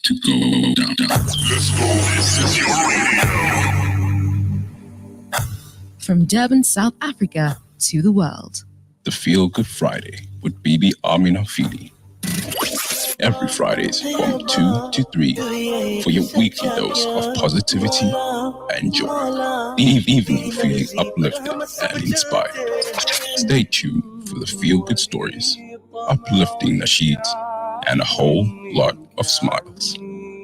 to go down. Let's go. This is your radio. From Durban, South Africa to the world. The Feel Good Friday with Bibi, Amina, Phili. Every Fridays from 2 to 3 for your weekly dose of positivity and joy. Leaving you feeling uplifted and inspired. Stay tuned for the Feel Good stories, uplifting nasheeds, and a whole lot of smiles.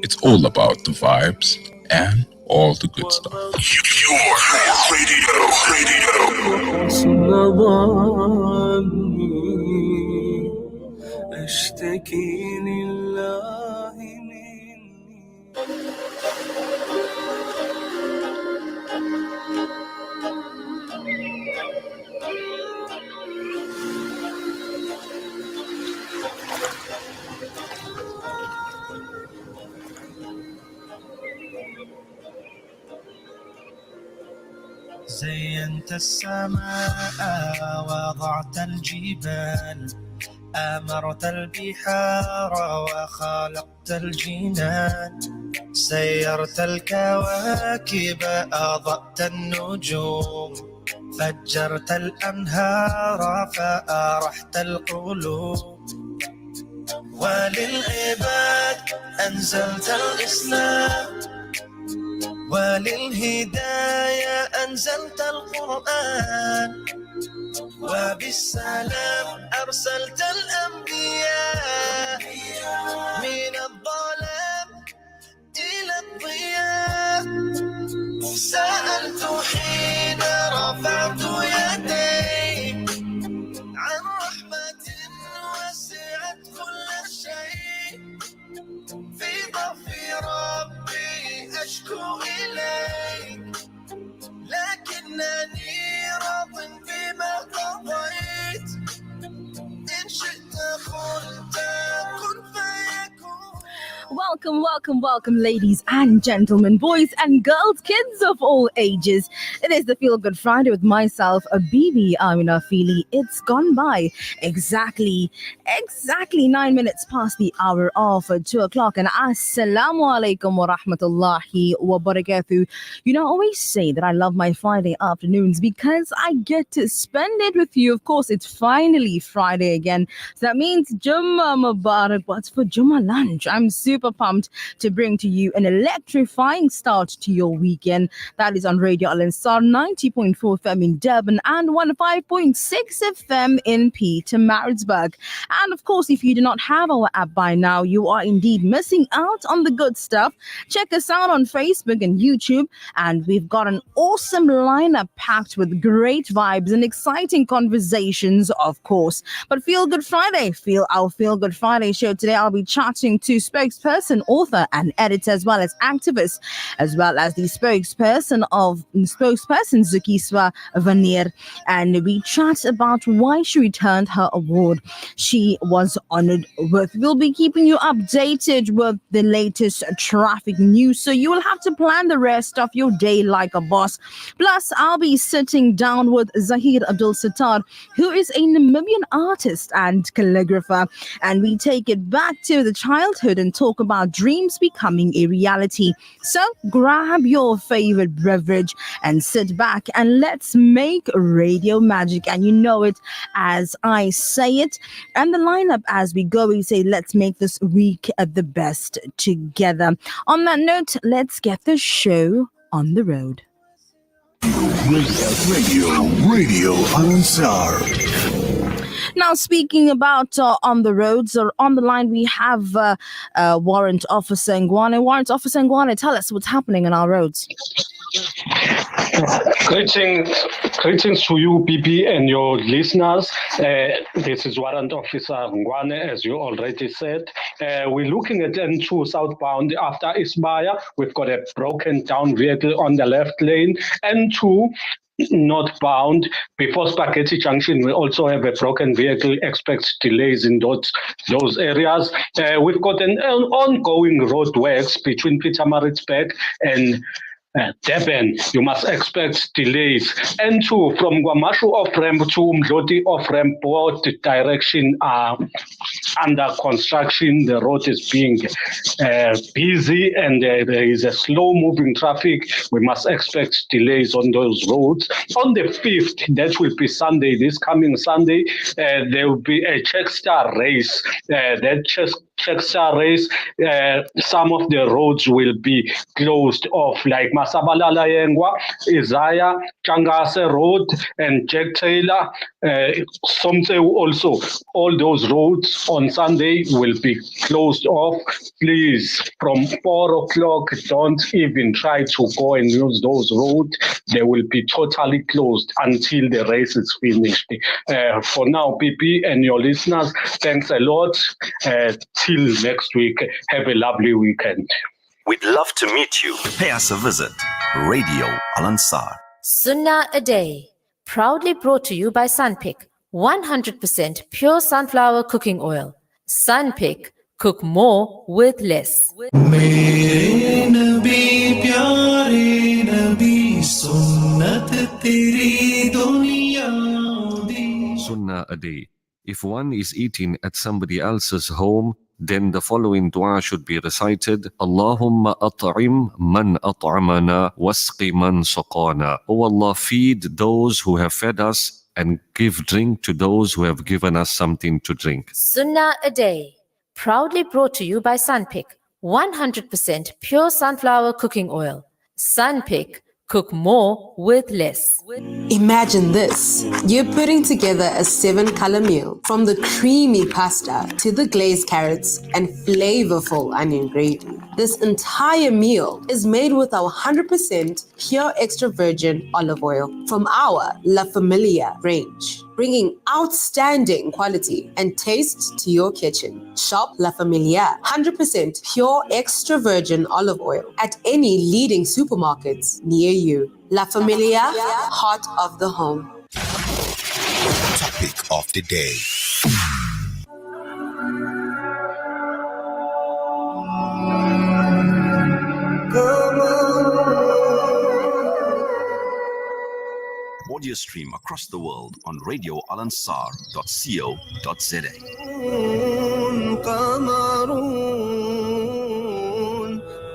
It's all about the vibes and all the good stuff. Your زينت السماء وضعت الجبال أمرت البحار وخلقت الجنان سيرت الكواكب أضأت النجوم فجرت الأنهار فأرحت القلوب وللعباد أنزلت الإسلام وللهداية أنزلت القرآن وبالسلام أرسلت الأنبياء من الظلام إلى الضياء سألت حين رفعت يدي عن رحمة وسعت كل شيء في ضعف ربي أشكو إليك لكنني راض بما قضيت إن شئت قلت كن فيكون. Welcome, ladies and gentlemen, boys and girls, kids of all ages. It is the Feel Good Friday with myself, Bibi, Amina, Phili. It's gone by exactly 9 minutes past the hour of 2 o'clock. And assalamu alaikum wa rahmatullahi wa barakatuh. You know, I always say that I love my Friday afternoons because I get to spend it with you. Of course, it's finally Friday again. So that means Jummah Mubarak. What's for Jummah lunch? I'm super pumped to bring to you an electrifying start to your weekend. That is on Radio Al Ansar 90.4 FM in Durban and 105.6 FM in Pietermaritzburg. And of course, if you do not have our app by now, you are indeed missing out on the good stuff. Check us out on Facebook and YouTube, and we've got an awesome lineup packed with great vibes and exciting conversations, of course. But Feel Good Friday, our Feel Good Friday show today, I'll be chatting to spokesperson, author, and editor, as well as activist, as well as the spokesperson Zukiswa Vanir, and we chat about why she returned her award she was honored with. We'll be keeping you updated with the latest traffic news, so you will have to plan the rest of your day like a boss. Plus, I'll be sitting down with Zahir Abdul Sattar, who is a Namibian artist and calligrapher, and we take it back to the childhood and talk about dreams becoming a reality. So grab your favorite beverage and sit back and let's make radio magic. And you know it as I say it. And the lineup as we go, we say, let's make this week the best together. On that note, let's get the show on the road. Radio Ansar. Now, speaking about on the roads or on the line, we have Warrant Officer Ngwane. Warrant Officer Ngwane, tell us what's happening on our roads. Greetings to you, Bibi, and your listeners. This is Warrant Officer Ngwane, as you already said. We're looking at N2 southbound after Ismaya. We've got a broken down vehicle on the left lane. N2 northbound before Spaghetti Junction, we also have a broken vehicle. Expect delays in those areas. We've got an ongoing road works between Pietermaritzburg and Durban, you must expect delays. N2 from Guamashu off-ramp to Umdloti off-ramp, both direction are under construction. The road is being busy and there is a slow-moving traffic. We must expect delays on those roads. On the 5th, that will be Sunday, this coming Sunday, there will be a Checkstar race. That Checkstar race, some of the roads will be closed off, like Masabalala Yengwa, Isaiah, Changase Road, and Jack Taylor. Something also, all those roads on Sunday will be closed off. Please, from 4 o'clock, don't even try to go and use those roads. They will be totally closed until the race is finished. For now, Bibi and your listeners, thanks a lot. Till next week, have a lovely weekend. We'd love to meet you. Pay us a visit. Radio Al Ansar. Sunnah a Day. Proudly brought to you by Sunpick. 100% pure sunflower cooking oil. Sunpick. Cook more with less. Sunnah a Day. If one is eating at somebody else's home, then the following dua should be recited. Allahumma at'im man at'amana wasqi man saqana. O Allah, feed those who have fed us and give drink to those who have given us something to drink. Sunnah a Day. Proudly brought to you by Sunpick. 100% pure sunflower cooking oil. Sunpick. Cook more with less. Imagine this. You're putting together a 7-color meal, from the creamy pasta to the glazed carrots and flavorful onion gravy. This entire meal is made with our 100% pure extra virgin olive oil from our La Familia range, bringing outstanding quality and taste to your kitchen. Shop La Familia 100% pure extra virgin olive oil at any leading supermarkets near you. La Familia, heart of the home. Topic of the day. Audio stream across the world on radioalansar.co.za.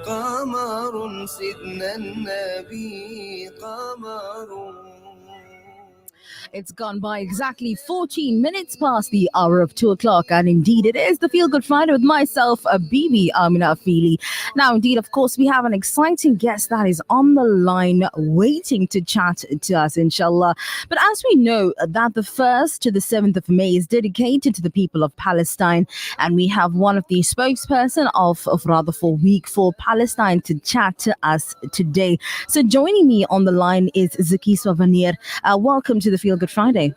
قمر سيدنا النبي قمر. It's gone by exactly 14 minutes past the hour of 2 o'clock. And indeed, it is the Feel Good Friday with myself, Bibi, Amina, Phili. Now, indeed, of course, we have an exciting guest that is on the line waiting to chat to us, inshallah. But as we know, that the 1st to the 7th of May is dedicated to the people of Palestine. And we have one of the spokesperson of rather for Week for Palestine to chat to us today. So joining me on the line is Zaki Swavanir. Welcome to the Feel Good Friday.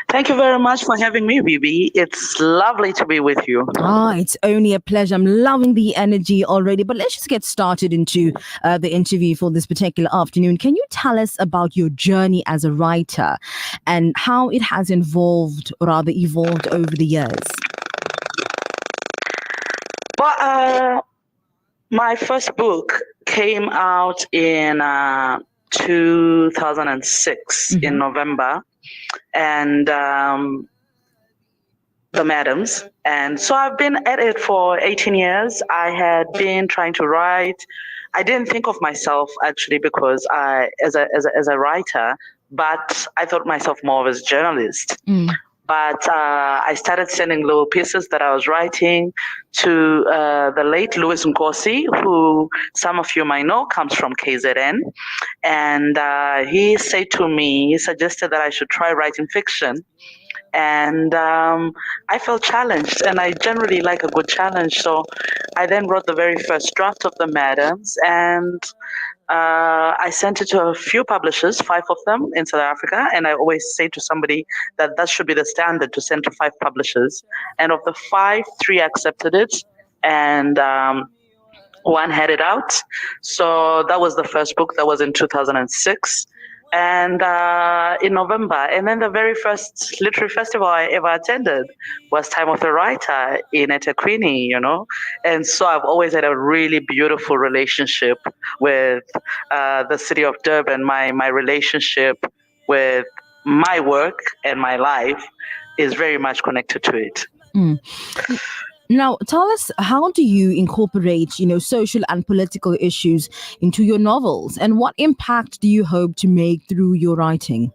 Thank you very much for having me, Bibi. It's lovely to be with you. It's only a pleasure. I'm loving the energy already. But let's just get started into the interview for this particular afternoon. Can you tell us about your journey as a writer and how it has evolved over the years? Well, my first book came out in 2006 in November, and The Madams. And so I've been at it for 18 years. I had been trying to write. I didn't think of myself actually because as a writer, but I thought myself more as a journalist. But I started sending little pieces that I was writing to the late Louis Nkosi, who some of you might know comes from KZN. And he suggested that I should try writing fiction. And I felt challenged, and I generally like a good challenge. So I then wrote the very first draft of The Madams, and I sent it to a few publishers, 5 of them in South Africa. And I always say to somebody that should be the standard, to send to 5 publishers. And of the 5, 3 accepted it, and 1 had it out. So that was the first book. That was in 2006. and in November. And then the very first literary festival I ever attended was Time of the Writer in eThekwini, And so I've always had a really beautiful relationship with the city of Durban. My relationship with my work and my life is very much connected to it. Now, tell us, how do you incorporate, social and political issues into your novels, and what impact do you hope to make through your writing?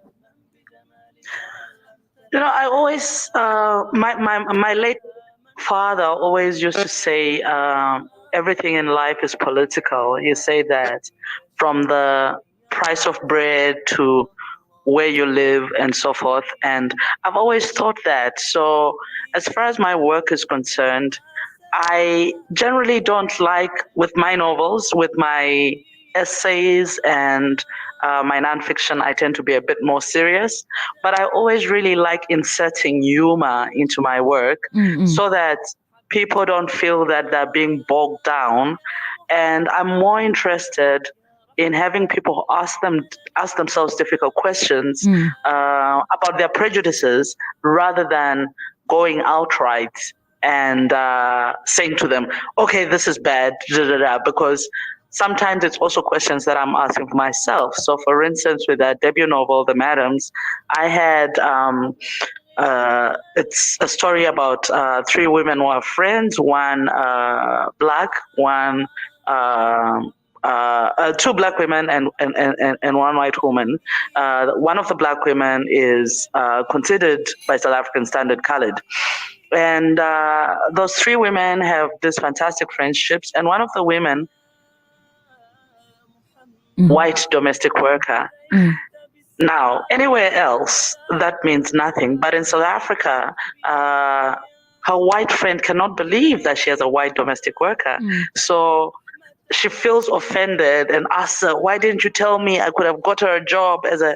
I always, my late father always used to say, everything in life is political. He say that from the price of bread to where you live and so forth. And I've always thought that. So as far as my work is concerned, I generally don't like, with my novels, with my essays and my nonfiction, I tend to be a bit more serious. But I always really like inserting humor into my work so that people don't feel that they're being bogged down. And I'm more interested in having people ask themselves difficult questions about their prejudices rather than going outright and saying to them, okay, this is bad, because sometimes it's also questions that I'm asking for myself. So for instance, with that debut novel, The Madams, I had it's a story about three women who are friends, one black, one two black women and one white woman. One of the black women is considered by South African standard colored. And those three women have these fantastic friendships. And one of the women, white domestic worker. Now, anywhere else, that means nothing. But in South Africa, her white friend cannot believe that she has a white domestic worker. So she feels offended and asks her, why didn't you tell me I could have got her a job as a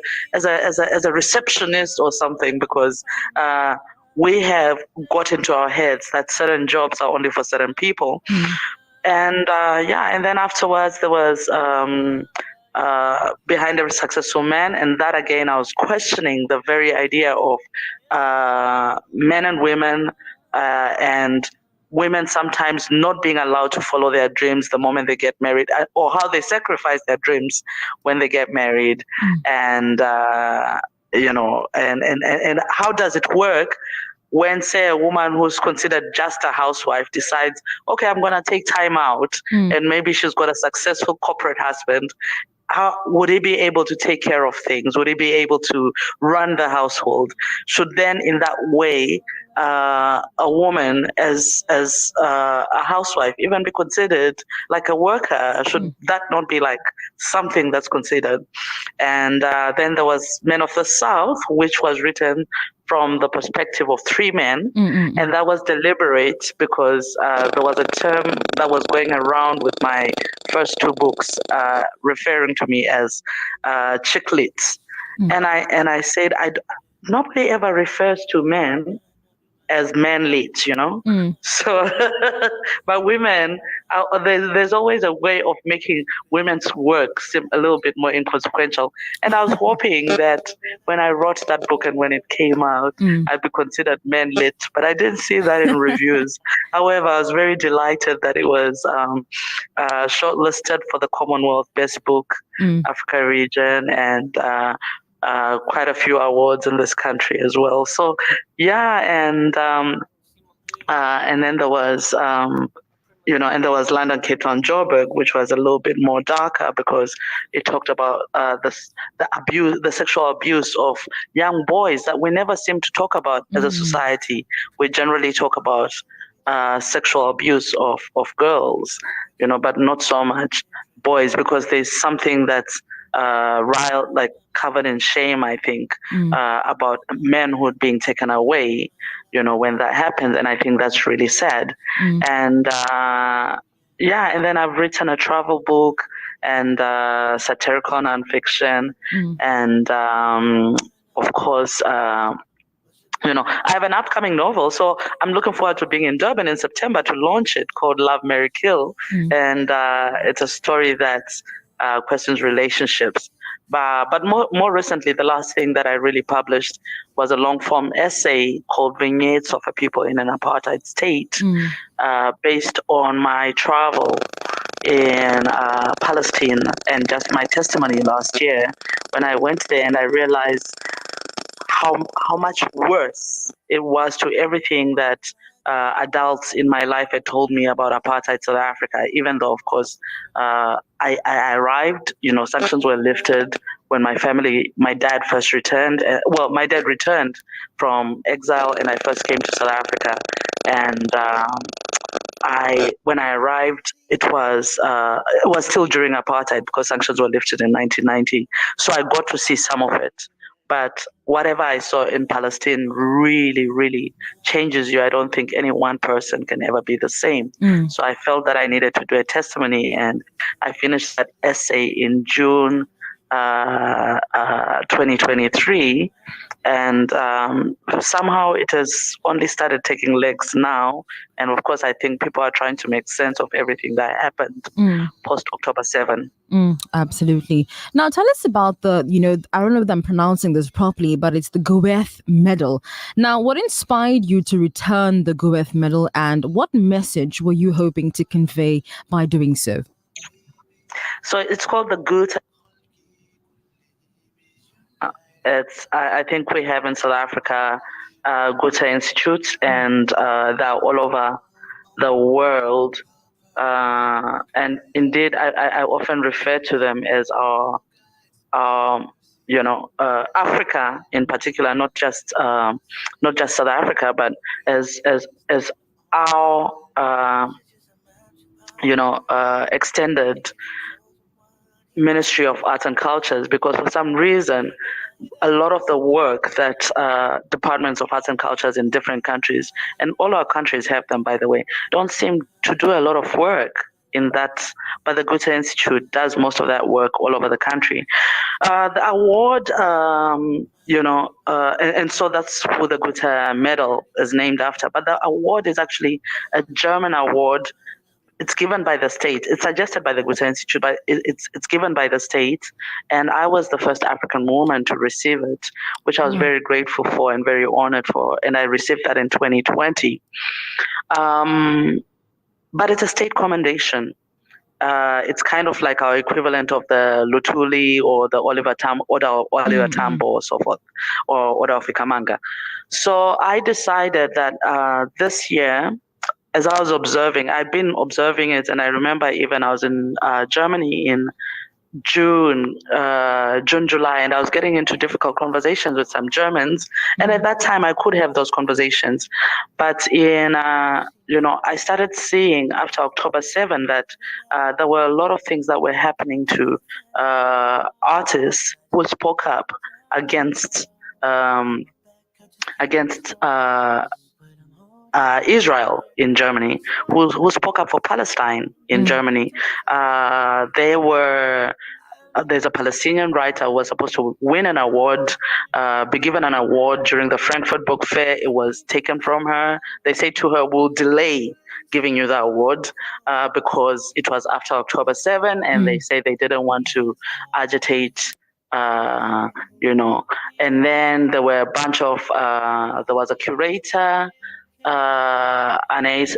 receptionist or something? Because we have got into our heads that certain jobs are only for certain people. And and then afterwards there was Behind Every Successful Man, and that again I was questioning the very idea of men and women and women sometimes not being allowed to follow their dreams the moment they get married, or how they sacrifice their dreams when they get married. And and how does it work when, say, a woman who's considered just a housewife decides, okay, I'm going to take time out, and maybe she's got a successful corporate husband. How would he be able to take care of things? Would he be able to run the household? Should then, in that way, a woman as a housewife even be considered like a worker? Should that not be like something that's considered? And then there was Men of the South, which was written from the perspective of three men, and that was deliberate because there was a term that was going around with my first two books referring to me as chick lit. And I said, nobody ever refers to men as man lit, So, but women, there's always a way of making women's work seem a little bit more inconsequential. And I was hoping that when I wrote that book and when it came out, I'd be considered man lit, but I didn't see that in reviews. However, I was very delighted that it was shortlisted for the Commonwealth Best Book Africa region, and quite a few awards in this country as well. So, and then there was, and there was London, Cape Town, Joburg, which was a little bit more darker because it talked about the sexual abuse of young boys that we never seem to talk about as a society. We generally talk about sexual abuse of girls, but not so much boys, because there's something that's covered in shame, I think, about manhood being taken away, when that happens. And I think that's really sad. And and then I've written a travel book and satirical nonfiction. And of course, I have an upcoming novel, so I'm looking forward to being in Durban in September to launch it, called Love, Marry, Kill. And it's a story that questions relationships But more recently, the last thing that I really published was a long form essay called Vignettes of a People in an Apartheid State, based on my travel in Palestine and just my testimony last year when I went there, and I realized how much worse it was to everything that adults in my life had told me about apartheid South Africa. Even though, of course, I arrived, sanctions were lifted when my dad first returned. My dad returned from exile, and I first came to South Africa. And when I arrived, it was still during apartheid because sanctions were lifted in 1990. So I got to see some of it. But whatever I saw in Palestine really, really changes you. I don't think any one person can ever be the same. So I felt that I needed to do a testimony, and I finished that essay in June 2023. And somehow it has only started taking legs now. And of course, I think people are trying to make sense of everything that happened post October 7. Absolutely. Now, tell us about the, I don't know if I'm pronouncing this properly, but it's the Goethe Medal. Now, what inspired you to return the Goethe Medal, and what message were you hoping to convey by doing so? So it's called the Goethe. I think we have in South Africa Goethe Institutes, and they're all over the world. And indeed, I often refer to them as our Africa in particular, not just South Africa, but as our extended Ministry of Arts and Cultures, because for some reason, a lot of the work that departments of arts and cultures in different countries, and all our countries have them, by the way, don't seem to do a lot of work in that. But the Goethe Institute does most of that work all over the country. The award, and so that's who the Goethe Medal is named after. But the award is actually a German award. It's given by the state. It's suggested by the Goethe Institute, but it's given by the state. And I was the first African woman to receive it, which I was very grateful for and very honored for. And I received that in 2020. But it's a state commendation. It's kind of like our equivalent of the Lutuli or the Order of Oliver Tambo or so forth, or Order of Ikamanga. So I decided that this year, as I was observing, I've been observing it, and I remember even I was in Germany in June, July, and I was getting into difficult conversations with some Germans. And at that time, I could have those conversations. But I started seeing after October 7 that there were a lot of things that were happening to artists who spoke up against Israel in Germany, who spoke up for Palestine in Germany. There's a Palestinian writer who was supposed to win an award, be given an award during the Frankfurt Book Fair. It was taken from her. They say to her, "We'll delay giving you the award because it was after October 7, and they say they didn't want to agitate." And then there were a bunch of, there was a curator, Anaïs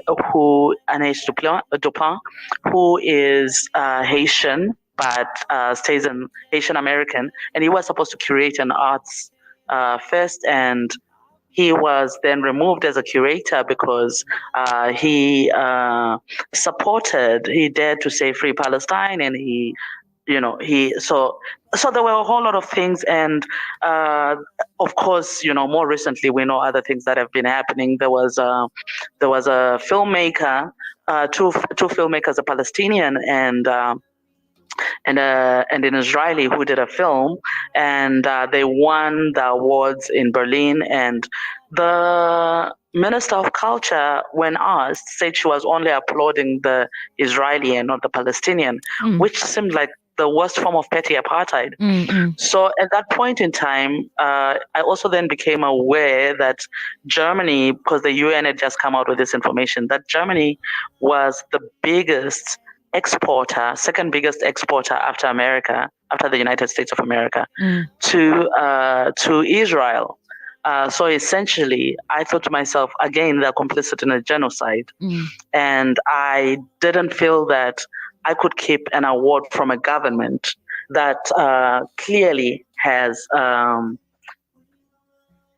Dupin, who is Haitian, but stays in Haitian American, and he was supposed to curate an arts fest, and he was then removed as a curator because he dared to say Free Palestine, and so there were a whole lot of things, and of course, more recently we know other things that have been happening. There was a filmmaker, two filmmakers, a Palestinian and an Israeli, who did a film, and they won the awards in Berlin. And the Minister of Culture, when asked, said she was only applauding the Israeli and not the Palestinian, which seemed like the worst form of petty apartheid. So at that point in time, I also then became aware that Germany, because the UN had just come out with this information, that Germany was the biggest exporter, second biggest exporter after America, after the United States of America, to Israel. So essentially, I thought to myself, again, they're complicit in a genocide. And I didn't feel that I could keep an award from a government that clearly has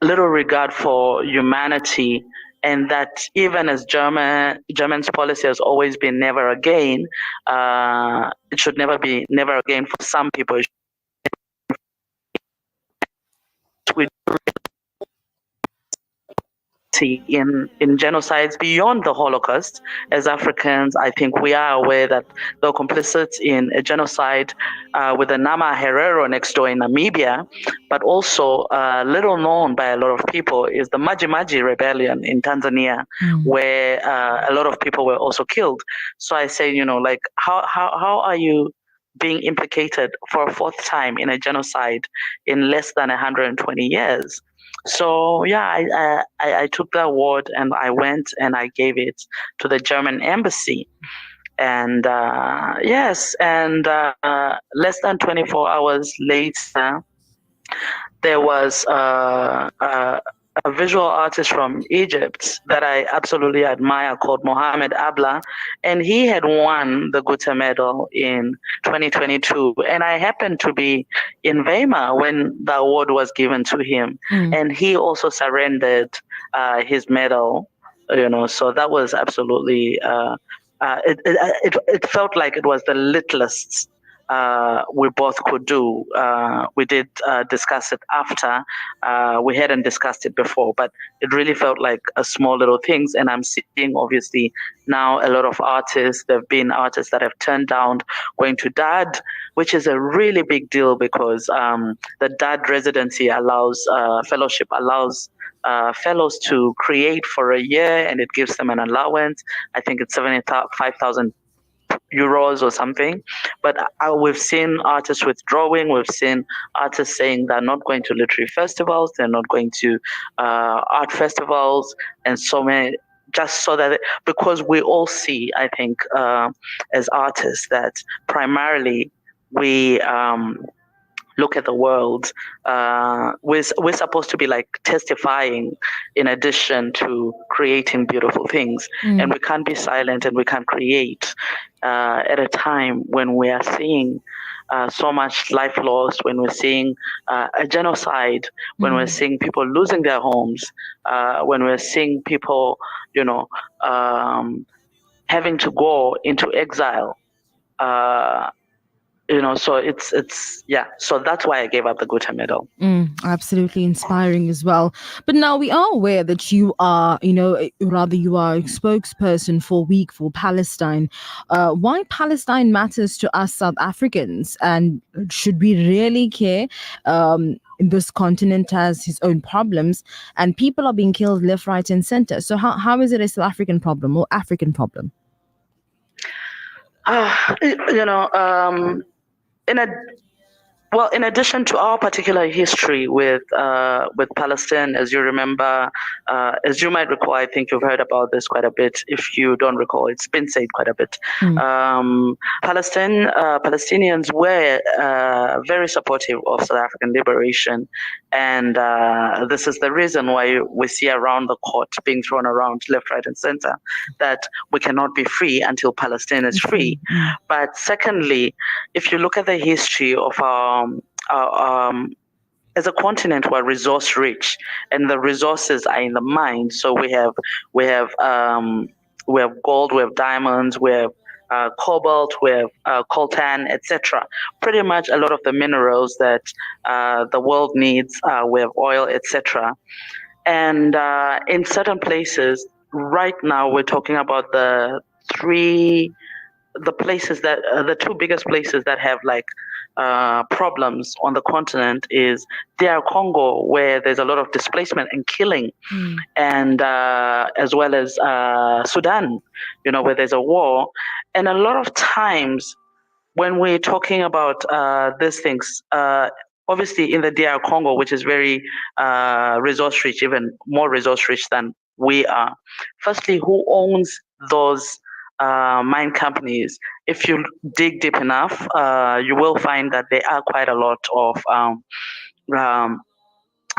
little regard for humanity, and that even as German's policy has always been never again, it should never be never again for some people. We in genocides beyond the Holocaust. As Africans, I think we are aware that they're complicit in a genocide with the Nama Herero next door in Namibia, but also little known by a lot of people is the Maji Maji rebellion in Tanzania, where a lot of people were also killed. So I say, like, how are you being implicated for a fourth time in a genocide in less than 120 years? So yeah, I took the award and I went and I gave it to the German embassy. And yes, and less than 24 hours later, there was a visual artist from Egypt that I absolutely admire called Mohamed Abla, and he had won the Goethe Medal in 2022. And I happened to be in Weimar when the award was given to him, and he also surrendered his medal. So that was absolutely. It felt like it was the littlest we both could do. We did discuss it after. We hadn't discussed it before, but it really felt like a small little things. And I'm seeing, obviously, now a lot of artists, there have been artists that have turned down going to DAD, which is a really big deal because the DAD residency allows, fellowship allows fellows to create for a year, and it gives them an allowance. I think it's 75,000 euros or something. But we've seen artists withdrawing. We've seen artists saying they're not going to literary festivals, they're not going to art festivals, and so many, just so that because we all see, I think, as artists, that primarily we look at the world. We're supposed to be like testifying in addition to creating beautiful things. And we can't be silent and we can't create at a time when we are seeing so much life lost, when we're seeing a genocide, when we're seeing people losing their homes, when we're seeing people, having to go into exile. So it's yeah. So that's why I gave up the Goethe Medal. Absolutely inspiring as well. But now we are aware that you are, rather you are a spokesperson for Week for Palestine. Why Palestine matters to us South Africans, and should we really care? This continent has its own problems, and people are being killed left, right, and center. So how is it a South African problem or African problem? In addition to our particular history with Palestine, as you remember, as you might recall, I think you've heard about this quite a bit. If you don't recall, it's been said quite a bit. Palestinians were very supportive of South African liberation, and this is the reason why we see around the court being thrown around left, right, and center, that we cannot be free until Palestine is free. But secondly, if you look at the history of as a continent, we're resource rich, and the resources are in the mine. So we have gold, we have diamonds, we have cobalt, we have coltan, etc. Pretty much a lot of the minerals that the world needs. We have oil, etc. And in certain places, right now, we're talking about the two biggest places that have problems on the continent is DR Congo, where there's a lot of displacement and killing, and as well as Sudan, where there's a war. And a lot of times when we're talking about these things, obviously in the DR Congo, which is very resource rich, even more resource rich than we are, firstly, who owns those mine companies, if you dig deep enough, you will find that there are quite a lot of um,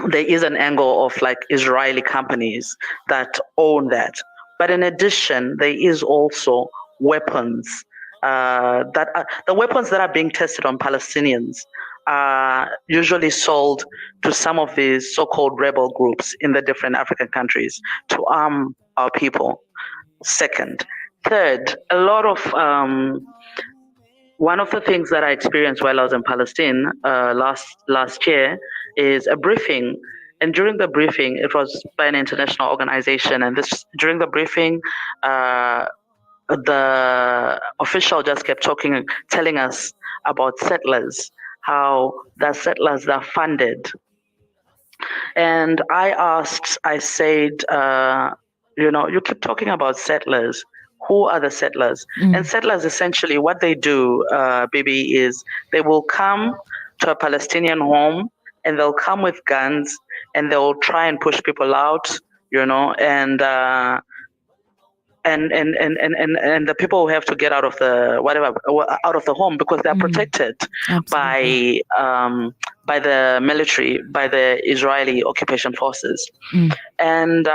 there is an angle of like Israeli companies that own that. But in addition, there is also weapons the weapons that are being tested on Palestinians are usually sold to some of these so-called rebel groups in the different African countries to arm our people. Second, third, a lot of one of the things that I experienced while I was in Palestine last year is a briefing. And during the briefing, it was by an international organization. And during the briefing, the official just kept telling us about settlers, how the settlers are funded. And I said, you keep talking about settlers. Who are the settlers? And settlers, essentially, what they do, Bibi, is they will come to a Palestinian home and they'll come with guns and they'll try and push people out, and the people have to get out of the home because they're protected by the military, by the Israeli occupation forces. And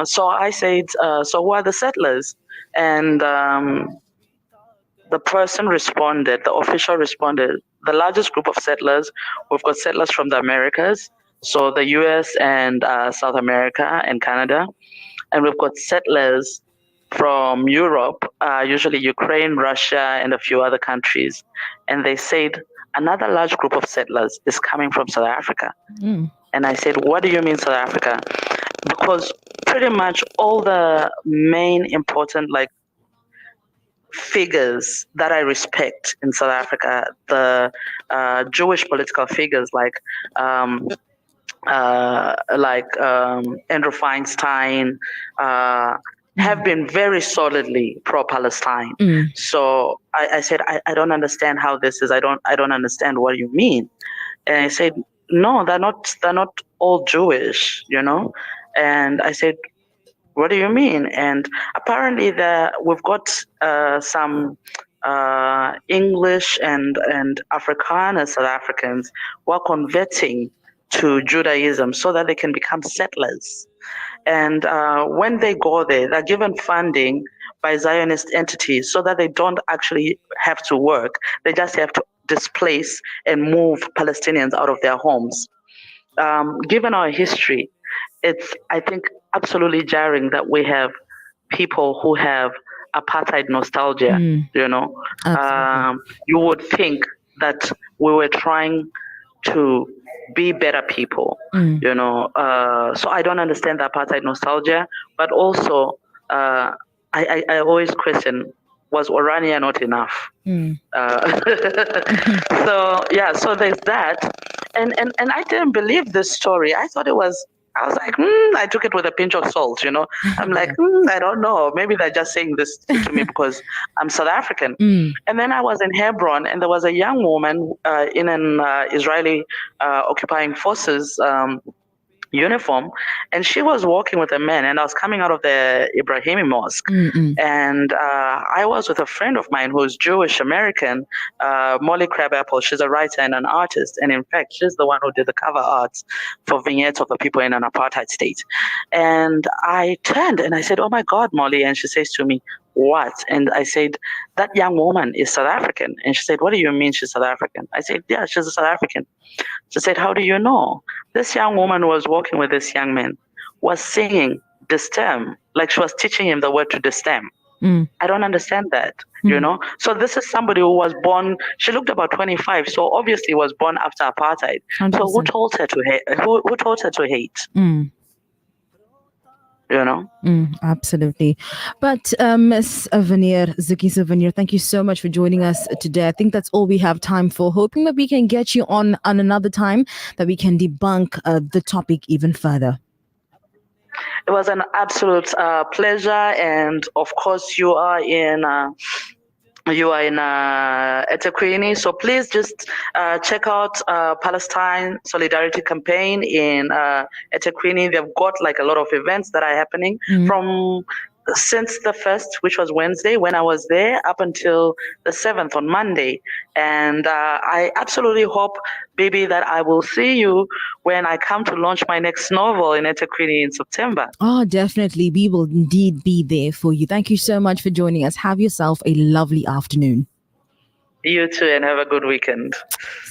so I said, so who are the settlers? And the person responded, the official responded, the largest group of settlers, we've got settlers from the Americas, so the US and South America and Canada, and we've got settlers from Europe, usually Ukraine, Russia, and a few other countries. And they said another large group of settlers is coming from South Africa. And I said, what do you mean South Africa? Because pretty much all the main important figures that I respect in South Africa, the Jewish political figures like Andrew Feinstein, have been very solidly pro-Palestine. So I said, I don't understand how this is. I don't understand what you mean. And I said, no, they're not all Jewish, And I said, what do you mean? And apparently we've got some English and Afrikaner South Africans who are converting to Judaism so that they can become settlers. And when they go there, they're given funding by Zionist entities so that they don't actually have to work. They just have to displace and move Palestinians out of their homes. Given our history, it's, I think, absolutely jarring that we have people who have apartheid nostalgia, you would think that we were trying to be better people, so I don't understand the apartheid nostalgia, but also I always question, was Orania not enough? So there's that, and I didn't believe this story. I thought it was, I was like, I took it with a pinch of salt, I'm like, I don't know, maybe they're just saying this to me because I'm South African. And then I was in Hebron and there was a young woman in an Israeli occupying forces uniform, and she was walking with a man, and I was coming out of the Ibrahimi Mosque, and I was with a friend of mine who's Jewish American, Molly Crabapple. She's a writer and an artist, and in fact she's the one who did the cover arts for vignettes of the people in an apartheid state. And I turned and I said, oh my God, Molly. And she says to me, what? And I said, that young woman is South African. And she said, what do you mean she's South African? I said, yeah, she's a South African. She said, how do you know? This young woman who was walking with this young man was singing distem, like she was teaching him the word to distem. I don't understand that, So this is somebody who was born, she looked about 25, so obviously was born after apartheid. 100%. So who told her to hate? Who told her to hate? Absolutely. But Ms. Zuki Souvenir, thank you so much for joining us today. I think that's all we have time for. Hoping that we can get you on another time, that we can debunk the topic even further. It was an absolute pleasure, and of course you are in eThekwini, so please just check out Palestine Solidarity Campaign in eThekwini. They've got like a lot of events that are happening from since the 1st, which was Wednesday, when I was there, up until the 7th on Monday. And I absolutely hope, Bibi, that I will see you when I come to launch my next novel in Etequini in September. Oh, definitely. We will indeed be there for you. Thank you so much for joining us. Have yourself a lovely afternoon. You too, and have a good weekend.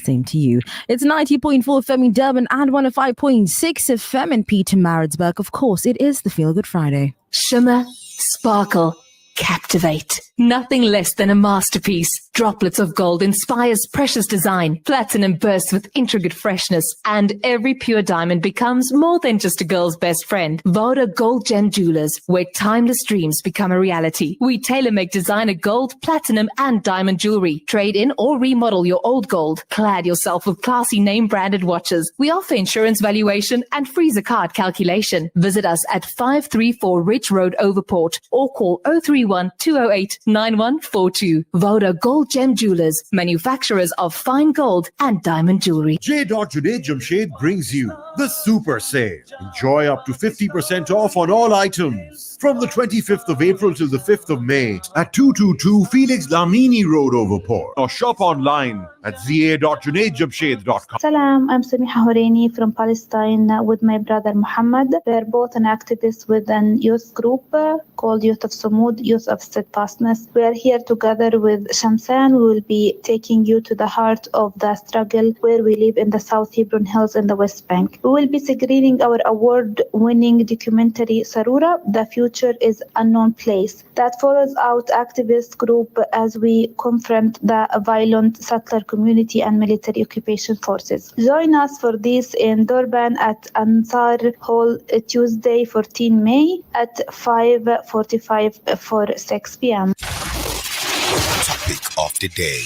Same to you. It's 90.4 FM in Durban and 105.6 FM in Peter Maritzburg. Of course, it is the Feel Good Friday. Shimmer, sparkle, captivate. Nothing less than a masterpiece. Droplets of gold inspires precious design. Platinum bursts with intricate freshness. And every pure diamond becomes more than just a girl's best friend. Voda Gold Gem Jewelers, where timeless dreams become a reality. We tailor-make designer gold, platinum, and diamond jewelry. Trade in or remodel your old gold. Clad yourself with classy name-branded watches. We offer insurance valuation and freezer card calculation. Visit us at 534 Ridge Road, Overport, or call 031 208 9142. Voda Gold Gem Jewelers, manufacturers of fine gold and diamond jewelry. J. Junaid Jamshed brings you the Super Sale. Enjoy up to 50% off on all items from the 25th of April to the 5th of May at 222 Felix Lamini Road, Overport, or shop online at za.junaidjamshed.com. Salam, I'm Samiha Horeini from Palestine with my brother Muhammad. We're both an activist with an youth group called Youth of Sumud, Youth of Steadfastness. We are here together with Shamsan. We will be taking you to the heart of the struggle where we live in the South Hebron Hills in the West Bank. We will be screening our award-winning documentary Sarura, The Future is Unknown Place, that follows out activist group as we confront the violent settler community and military occupation forces. Join us for this in Durban at Ansar Hall Tuesday 14 May at 5:45 for 6 p.m. Topic of the day.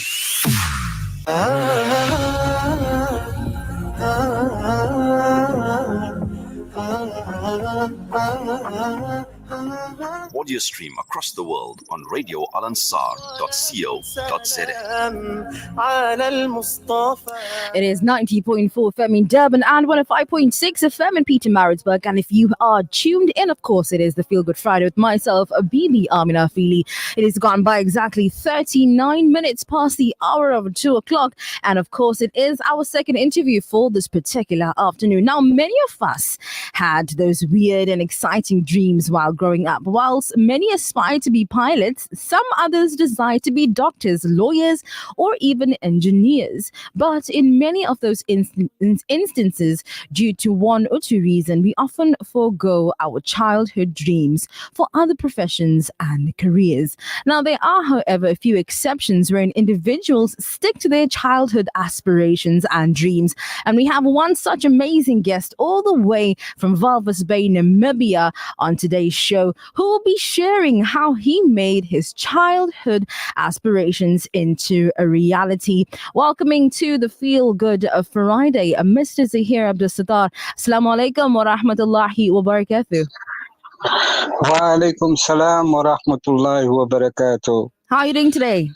Audio stream across the world on radioalansar.co.za. It is 90.4 FM in Durban and 105.6 FM in Peter Maritzburg. And if you are tuned in, of course, it is the Feel Good Friday with myself, Bibi, Amina, Phili. It has gone by exactly 39 minutes past the hour of 2 o'clock. And of course, it is our second interview for this particular afternoon. Now, many of us had those weird and exciting dreams while growing up. Whilst many aspire to be pilots, some others desire to be doctors, lawyers, or even engineers. But in many of those instances, due to one or two reasons, we often forego our childhood dreams for other professions and careers. Now, there are, however, a few exceptions wherein individuals stick to their childhood aspirations and dreams. And we have one such amazing guest all the way from Walvis Bay, Namibia, on today's show, who will be sharing how he made his childhood aspirations into a reality. Welcoming to the Feel Good Friday, Mr. Zahir Abdul Sattar. Assalamu alaikum wa rahmatullahi wa barakatuh. Wa alaikum salam wa rahmatullahi wa barakatuh. How are you doing today?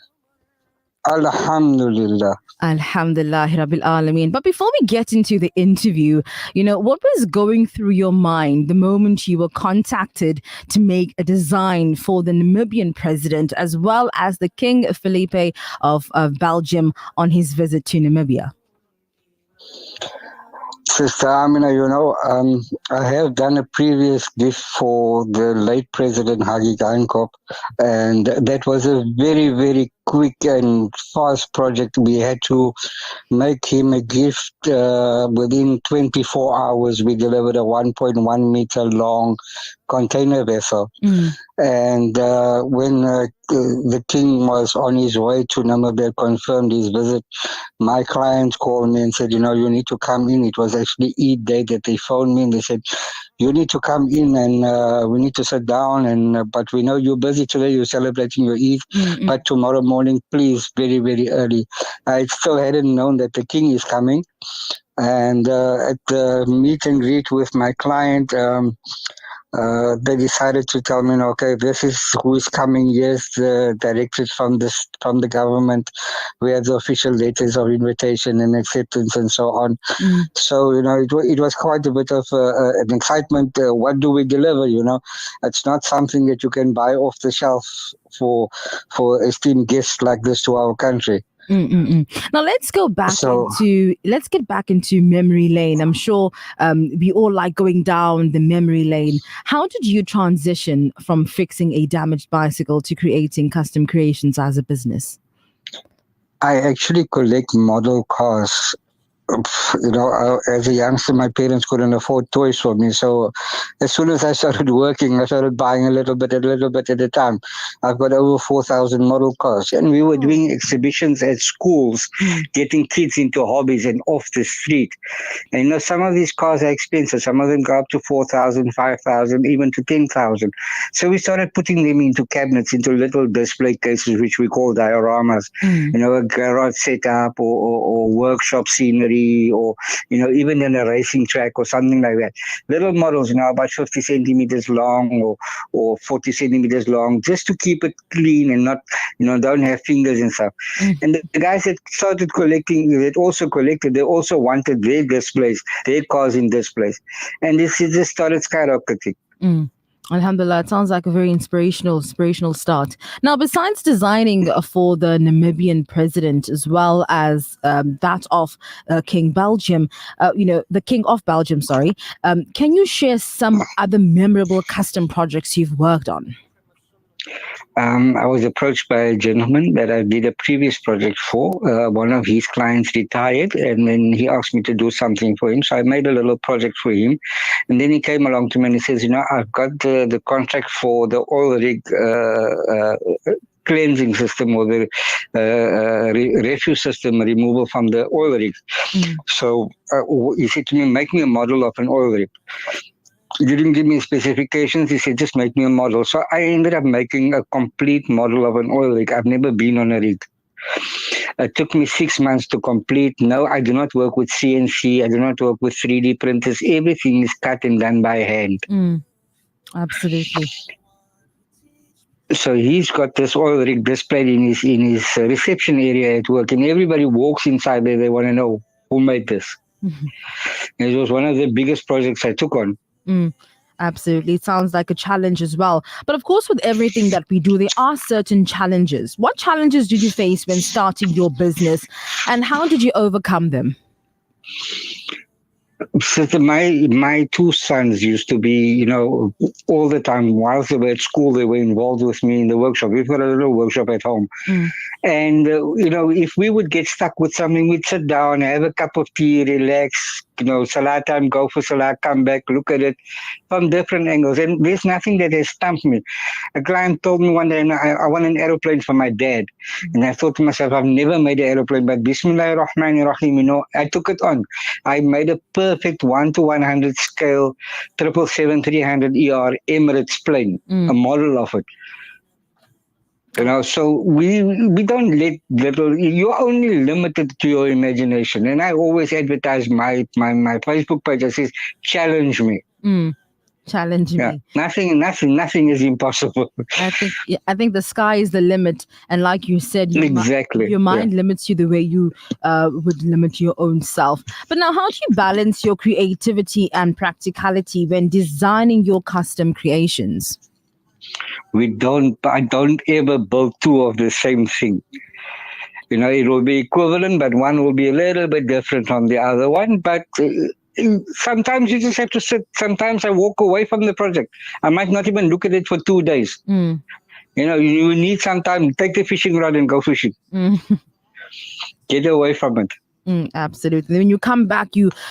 Alhamdulillah. Alhamdulillah Rabbil Alameen. But before we get into the interview, what was going through your mind the moment you were contacted to make a design for the Namibian president as well as the King Felipe of Belgium on his visit to Namibia? Sister Amina, I have done a previous gift for the late President Hagi Geingob, and that was a very, very quick and fast project. We had to make him a gift within 24 hours. We delivered a 1.1 meter long container vessel. And when the king was on his way to Namibia, confirmed his visit, my client called me and said, you need to come in. It was actually Eid day that they phoned me and they said, you need to come in and we need to sit down. And but we know you're busy today, you're celebrating your Eid, but tomorrow morning, please, very, very early. I still hadn't known that the king is coming. And at the meet and greet with my client, they decided to tell me, okay, this is who is coming. Yes, the directives from the government. We have the official letters of invitation and acceptance and so on. So it was quite a bit of an excitement. What do we deliver? It's not something that you can buy off the shelf for esteemed guests like this to our country. Now let's get back into memory lane. I'm sure we all like going down the memory lane. How did you transition from fixing a damaged bicycle to creating custom creations as a business? I actually collect model cars. As a youngster, my parents couldn't afford toys for me. So as soon as I started working, I started buying a little bit at a time. I've got over 4,000 model cars. And we were doing exhibitions at schools, getting kids into hobbies and off the street. And some of these cars are expensive. Some of them go up to 4,000, 5,000, even to 10,000. So we started putting them into cabinets, into little display cases, which we call dioramas. A garage setup or workshop scenery, or even in a racing track or something like that. Little models, about 50 centimeters long or 40 centimeters long, just to keep it clean and not, don't have fingers and stuff. And the guys that started collecting, that also collected, they also wanted their displays, their cars in displays, and this just started skyrocketing. Alhamdulillah, it sounds like a very inspirational start. Now, besides designing for the Namibian president as well as that of King Belgium, the King of Belgium, sorry, can you share some other memorable custom projects you've worked on? I was approached by a gentleman that I did a previous project for. One of his clients retired, and then he asked me to do something for him. So I made a little project for him. And then he came along to me and he says, I've got the contract for the oil rig cleansing system, or the refuse system removal from the oil rig. So he said to me, make me a model of an oil rig. He didn't give me specifications. He said, just make me a model. So I ended up making a complete model of an oil rig. I've never been on a rig. It took me 6 months to complete. No, I do not work with CNC. I do not work with 3D printers. Everything is cut and done by hand. Absolutely. So he's got this oil rig displayed in his reception area at work, and everybody walks inside there. They want to know who made this. It was one of the biggest projects I took on. Absolutely. It sounds like a challenge as well. But of course, with everything that we do, there are certain challenges. What challenges did you face when starting your business, and how did you overcome them? So my two sons used to be, all the time, whilst they were at school, they were involved with me in the workshop. We've got a little workshop at home. And, if we would get stuck with something, we'd sit down, have a cup of tea, relax, salah time, go for salah, come back, look at it from different angles. And there's nothing that has stumped me. A client told me one day, I want an aeroplane for my dad. And I thought to myself, I've never made an aeroplane, but Bismillah ar-Rahman ar-Rahim, I took it on. I made a perfect 1:100 scale 777-300ER Emirates plane, a model of it. So we don't let you're only limited to your imagination. And I always advertise my Facebook page that says, challenge me. Challenge me. Nothing is impossible. I think the sky is the limit. And like you said, your mind limits you the way you would limit your own self. But now, how do you balance your creativity and practicality when designing your custom creations? I don't ever build two of the same thing. It will be equivalent, but one will be a little bit different from the other one. But sometimes you just have to sit. Sometimes I walk away from the project. I might not even look at it for 2 days. You need some time. Take the fishing rod and go fishing. Get away from it. Absolutely. When you come back,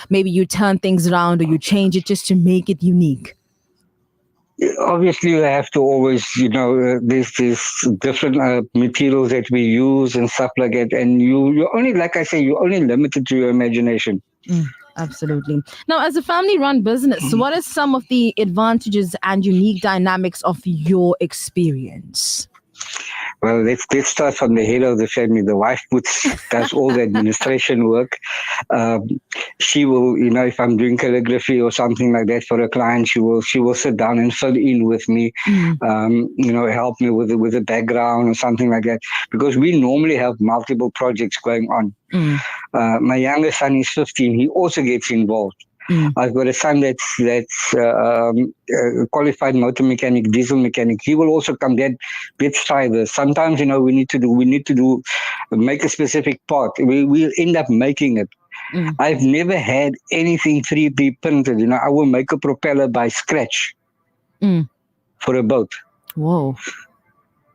maybe you turn things around or you change it just to make it unique. Obviously, you have to always, there's different materials that we use and stuff like that. And you only, like I say, you're only limited to your imagination. Absolutely. Now, as a family-run business, what are some of the advantages and unique dynamics of your experience? Well, let's start from the head of the family. The wife does all the administration work. She will, if I'm doing calligraphy or something like that for a client, she will sit down and fill in with me, help me with the background or something like that. Because we normally have multiple projects going on. My youngest son is 15. He also gets involved. I've got a son that's qualified motor mechanic, diesel mechanic. He will also come. Dad, let's try this. Sometimes we need to make a specific part. We'll end up making it. I've never had anything 3D printed. I will make a propeller by scratch for a boat. Whoa.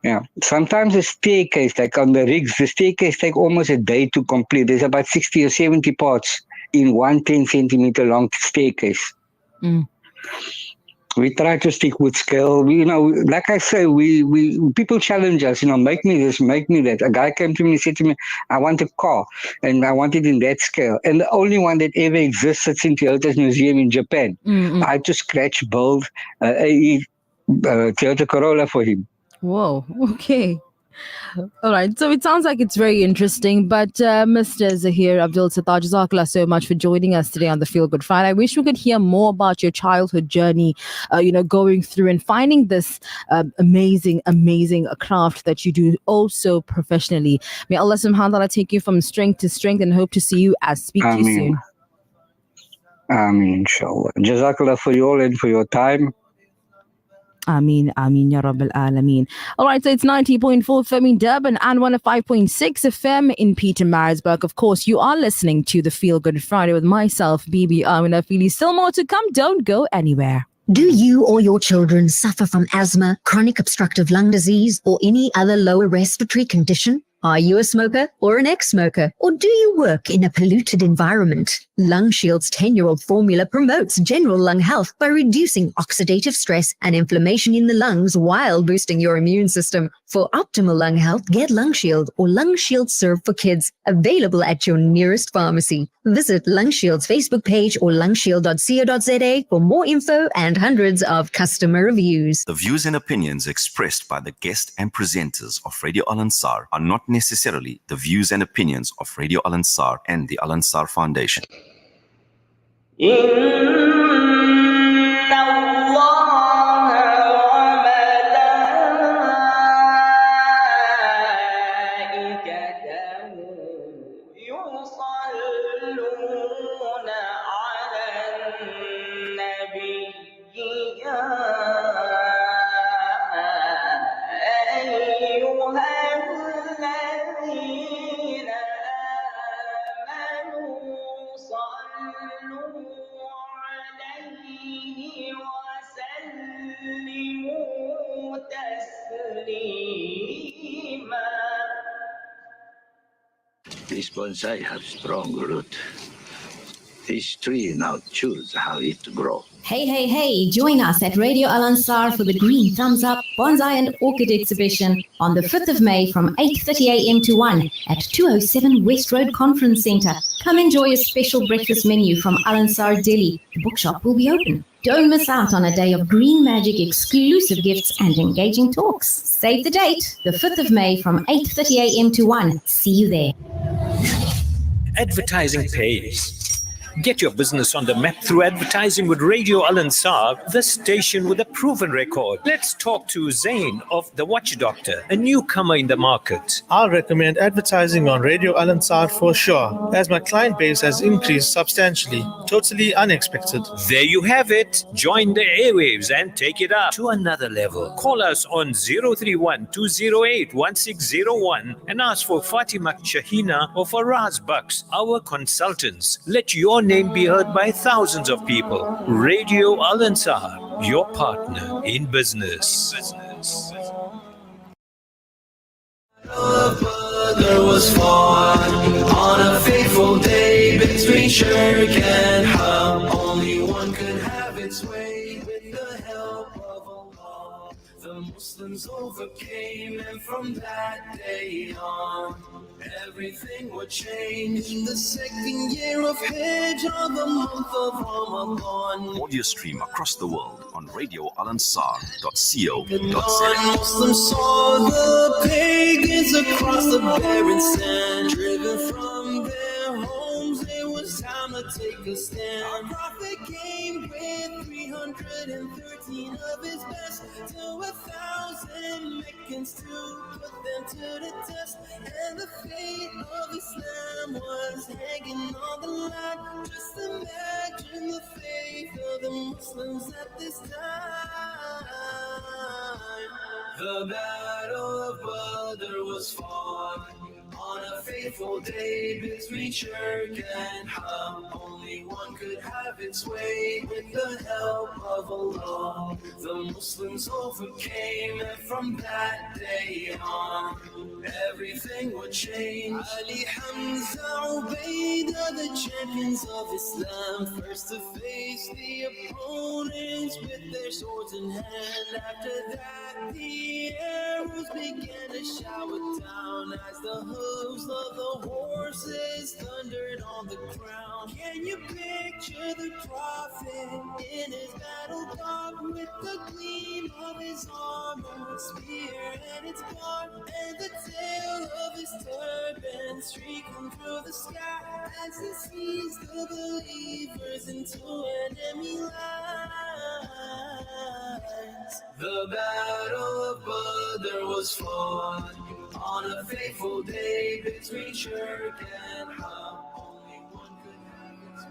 Yeah. Sometimes a staircase, like on the rigs, the staircase take almost a day to complete. There's about 60 or 70 parts in one 10-centimeter long staircase. We try to stick with scale. Like I say, we people challenge us. Make me this, make me that. A guy came to me and said to me, "I want a car, and I want it in that scale." And the only one that ever exists sits in Toyota's museum in Japan. I had to scratch build a Toyota Corolla for him. Whoa. Okay. All right. So it sounds like it's very interesting. But Mr. Zahir Abdul Sattar, Jazakallah so much for joining us today on the Feel Good Friday. I wish we could hear more about your childhood journey, going through and finding this amazing craft that you do also professionally. May Allah subhanahu wa ta'ala take you from strength to strength, and hope to see you speak to you soon. Ameen, inshallah. Jazakallah for you all and for your time. Ameen, Ameen, Ya Rabbil Alameen. All right, so it's 90.4 FM in Durban and 105.6 FM in Pietermaritzburg. Of course, you are listening to the Feel Good Friday with myself, Bibi, Amina, Phili. Still more to come. Don't go anywhere. Do you or your children suffer from asthma, chronic obstructive lung disease, or any other lower respiratory condition? Are you a smoker or an ex-smoker? Or do you work in a polluted environment? Lung Shield's 10-year-old formula promotes general lung health by reducing oxidative stress and inflammation in the lungs while boosting your immune system. For optimal lung health, get Lung Shield or Lung Shield Serve for Kids, available at your nearest pharmacy. Visit Lung Shield's Facebook page or lungshield.co.za for more info and hundreds of customer reviews. The views and opinions expressed by the guest and presenters of Radio Al Ansar are not necessarily the views and opinions of Radio Al Ansar and the Al Ansar Foundation. This bonsai has strong root. This tree now choose how it to grow. Hey, join us at Radio Al Ansar for the Green Thumbs Up Bonsai and Orchid Exhibition on the 5th of May from 8:30 a.m. to 1 at 207 West Road Conference Centre. Come enjoy a special breakfast menu from Al Ansar Delhi. The bookshop will be open. Don't miss out on a day of green magic, exclusive gifts and engaging talks. Save the date, the 5th of May from 8:30 a.m. to 1. See you there. Advertising pays. Get your business on the map through advertising with Radio Al Ansar, the station with a proven record. Let's talk to Zain of The Watch Doctor, a newcomer in the market. I'll recommend advertising on Radio Al Ansar for sure, as my client base has increased substantially. Totally unexpected. There you have it. Join the airwaves and take it up to another level. Call us on 031-208-1601 and ask for Fatima Shahina or Faraz Bucks, our consultants. Let your name be heard by thousands of people. Radio Al Ansar, your partner in business. There was fought on a fateful day between Shirk and Ham. Only one could have its way with the help of Allah. The Muslims overcame, and from that day on, everything would change. In the second year of Hajj, on the month of Ramadan, Audio stream across the world on radioalansar.co.za. non-Muslims saw the pagans across the barren sand, driven from their homes. It was time to take a stand. Our prophet came with 313 of his best to 1,000 Meccans to put them to the test. And the fate of Islam was hanging on the line. Just imagine the fate of the Muslims at this time. The Battle of Badr was fought on a fateful day between Shirk and Ham. Only one could have its way with the help of Allah. The Muslims overcame, and from that day on, everything would change. Ali, Hamza, Ubaidah, the champions of Islam, first to face the opponents with their swords in hand. After that, the arrows began to shower down as the hooves of the horses thundered on the ground. Can you picture the prophet in his battle garb, with the gleam of his armor, spear and its barb, and the tail of his turban streaking through the sky as he sees the believers into enemy lines? The Battle of Badr was fought on a fateful day between Shirk and Ham. Only one could have its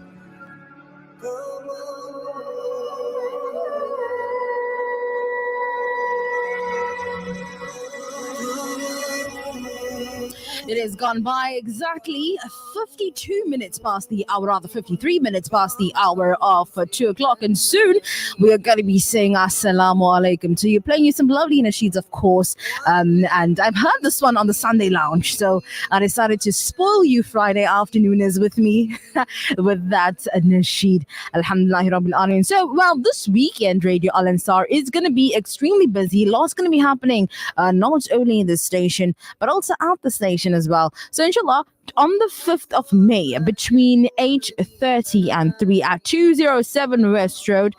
It has gone by exactly 52 minutes past the hour, rather 53 minutes past the hour of 2 o'clock. And soon we are going to be saying Assalamu alaikum to you, playing you some lovely nasheeds, of course. And I've heard this one on the Sunday Lounge, so I decided to spoil you Friday afternooners with me with that nasheed. Alhamdulillahi Rabbil Alameen. So, well, this weekend, Radio Al Ansar is going to be extremely busy. Lots going to be happening, not only in the station, but also at the station as well. So inshallah, on the 5th of May, between 8:30 and 3 at 207 West Road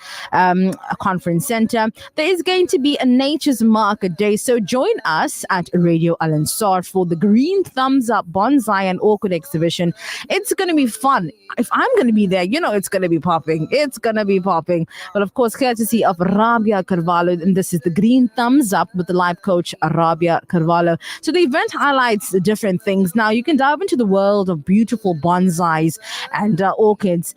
Conference Center, there is going to be a Nature's Market Day. So join us at Radio Al Ansar for the Green Thumbs Up Bonsai and Orchid Exhibition. It's going to be fun. If I'm going to be there, you know it's going to be popping. It's going to be popping. But of course, courtesy of Rabia Carvalho, and this is the Green Thumbs Up with the live coach Rabia Carvalho. So the event highlights different things. Now you can dive into the world of beautiful bonsais and orchids.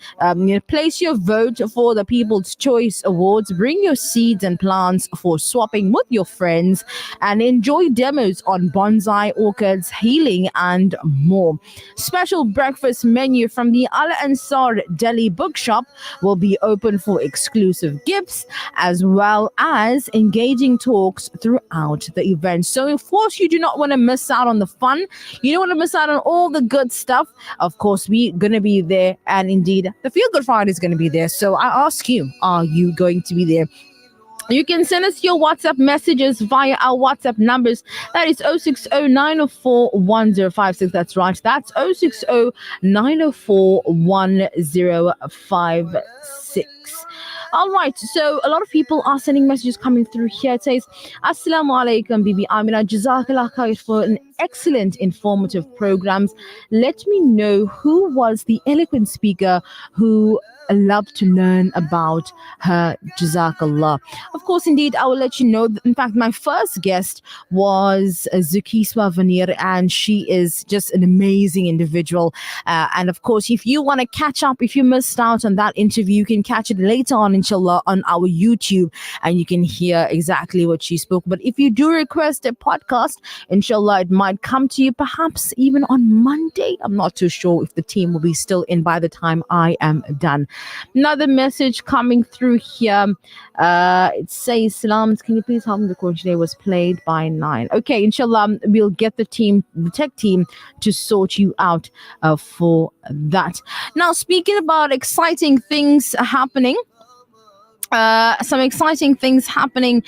Place your vote for the People's Choice Awards. Bring your seeds and plants for swapping with your friends and enjoy demos on bonsai, orchids, healing, and more. Special breakfast menu from the Al Ansar Delhi Bookshop will be open for exclusive gifts as well as engaging talks throughout the event. So, of course, you do not want to miss out on the fun. You don't want to miss out on all the good stuff. Of course, we're going to be there, and indeed, the Feel Good Friday is going to be there. So I ask you, are you going to be there? You can send us your WhatsApp messages via our WhatsApp numbers. That is 060-904-1056. That's right. That's 060-904-1056. All right, so a lot of people are sending messages coming through here. It says, Assalamu alaikum, Bibi Amina. Jazakallah khair for an excellent informative programs. Let me know who was the eloquent speaker who loved to learn about her. Jazakallah. Of course, indeed, I will let you know. In fact, my first guest was Zukiswa Vanir, and she is just an amazing individual. And of course, if you want to catch up, if you missed out on that interview, you can catch it later on, inshallah, on our YouTube, and you can hear exactly what she spoke. But if you do request a podcast, inshallah, it might come to you perhaps even on Monday. I'm not too sure if the team will be still in by the time I am done. Another message coming through here. It says, Salams, can you please help me? The Quran today was played by 9. Okay, inshallah, we'll get the tech team to sort you out for that. Now, speaking about exciting things happening, some exciting things happening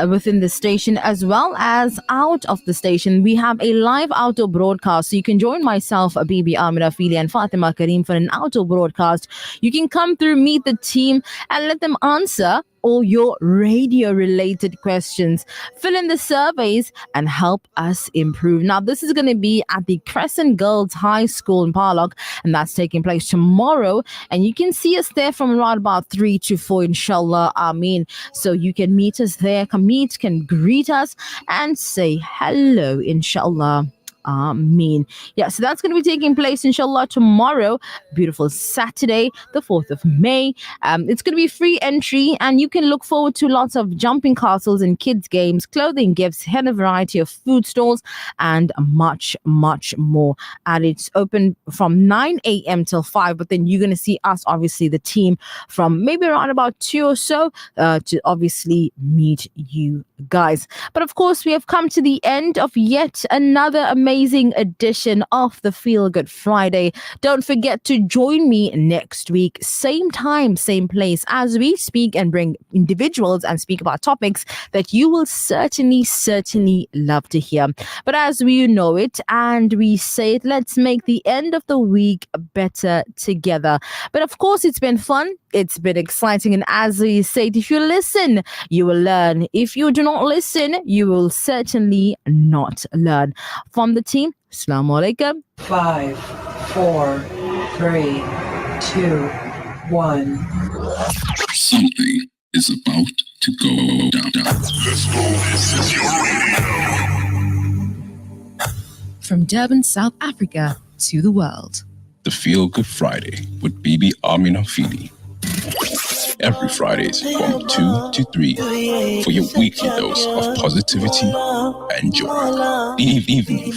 within the station as well as out of the station. We have a live outdoor broadcast, so you can join myself, Bibi, Amina, Phili and Fatima Kareem for an outdoor broadcast. You can come through, meet the team and let them answer all your radio related questions. Fill in the surveys and help us improve. Now, this is going to be at the Crescent Girls High School in Parlock, and that's taking place tomorrow. And you can see us there from around about 3 to 4, inshallah. Ameen. So you can meet us there, can greet us and say hello, inshallah. Ameen. Yeah, so that's going to be taking place, inshallah, tomorrow. Beautiful Saturday, the 4th of May. It's going to be free entry, and you can look forward to lots of jumping castles and kids' games, clothing gifts, and a variety of food stalls, and much, much more. And it's open from 9 a.m. till 5, but then you're going to see us, obviously, the team, from maybe around about 2 or so to obviously meet you guys. But of course, we have come to the end of yet another amazing edition of the Feel Good Friday. Don't forget to join me next week, same time, same place, as we speak and bring individuals and speak about topics that you will certainly love to hear. But as we know it and we say it, let's make the end of the week better together. But of course, it's been fun. It's been exciting. And as we said, if you listen, you will learn. If you do not listen, you will certainly not learn. From the team, Assalamu alaikum. 5, 4, 3, 2, 1. Something is about to go down. Let's go. This is your radio. From Durban, South Africa to the world. The Feel Good Friday with Bibi, Amina, Phili. Every Fridays from 2 to 3 for your weekly dose of positivity and joy. Evening